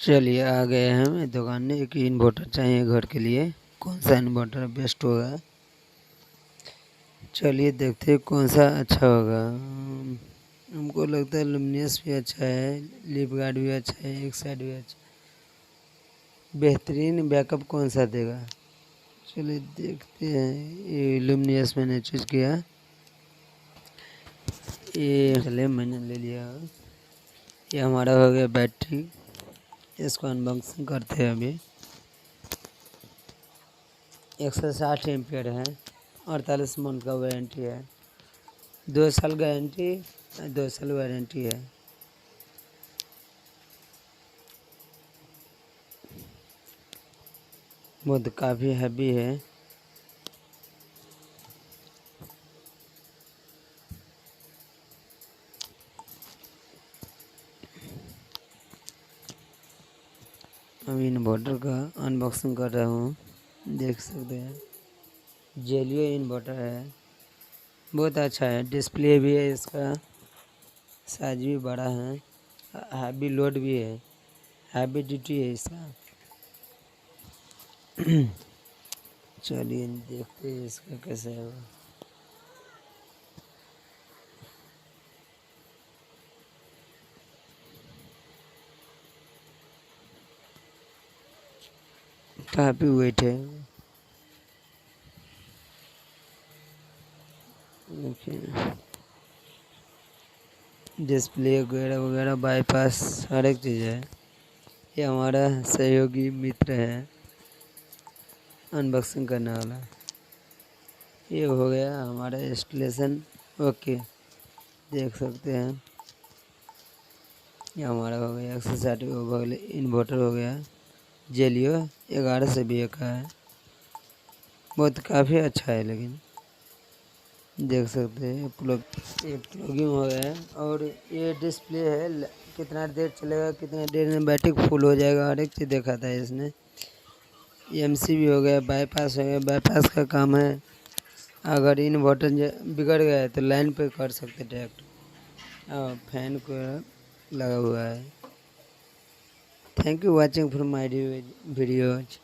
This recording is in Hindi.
चलिए आ गए हम दुकान में। एक इन्वर्टर चाहिए घर के लिए, कौन सा इन्वर्टर बेस्ट होगा। चलिए देखते हैं कौन सा अच्छा होगा। हमको लगता है लुमिनस भी अच्छा है, लीफ गार्ड भी अच्छा है, एक साइड भी अच्छा। बेहतरीन बैकअप कौन सा देगा, चलिए देखते हैं। ये लुमिनस मैंने चूज किया, ये चलिए मैंने ले लिया। ये हमारा हो गया बैटरी, इसको अनबॉक्सिंग करते हैं अभी। 160 एम्पियर है, 48 मंथ का वारंटी है, 2 साल गारंटी, 2 साल वारंटी है। बहुत काफ़ी हैवी है। अभी इन्वर्टर का अनबॉक्सिंग कर रहा हूँ, देख सकते हैं। जेलियो इन्वर्टर है, बहुत अच्छा है। डिस्प्ले भी है इसका, साइज भी बड़ा है, हैवी लोड भी है, हैवी ड्यूटी है इसका। चलिए देखते हैं इसका कैसे होगा। काफ़ी वेट है, देखिए डिस्प्ले वगैरह वगैरह, बाईपास, हर एक चीज़ है। ये हमारा सहयोगी मित्र है अनबॉक्सिंग करने वाला। ये हो गया हमारा इंस्टॉलेशन, ओके देख सकते हैं। ये हमारा हो गया 160 इन्वर्टर हो गया। जेलियो 11 से भी का है, बहुत काफ़ी अच्छा है। लेकिन देख सकते हैं ये प्लगिंग हो गया है, और ये डिस्प्ले है कितना देर चलेगा, कितना देर में बैटरी फुल हो जाएगा, हर एक चीज़ दिखाता है इसने। एमसी भी हो गया, बाईपास हो गया, बाईपास का काम है। अगर इन्वर्टर बिगड़ गया है तो लाइन पे कर सकते डायरेक्ट। फैन को लगा हुआ है। Thank you watching for my videos.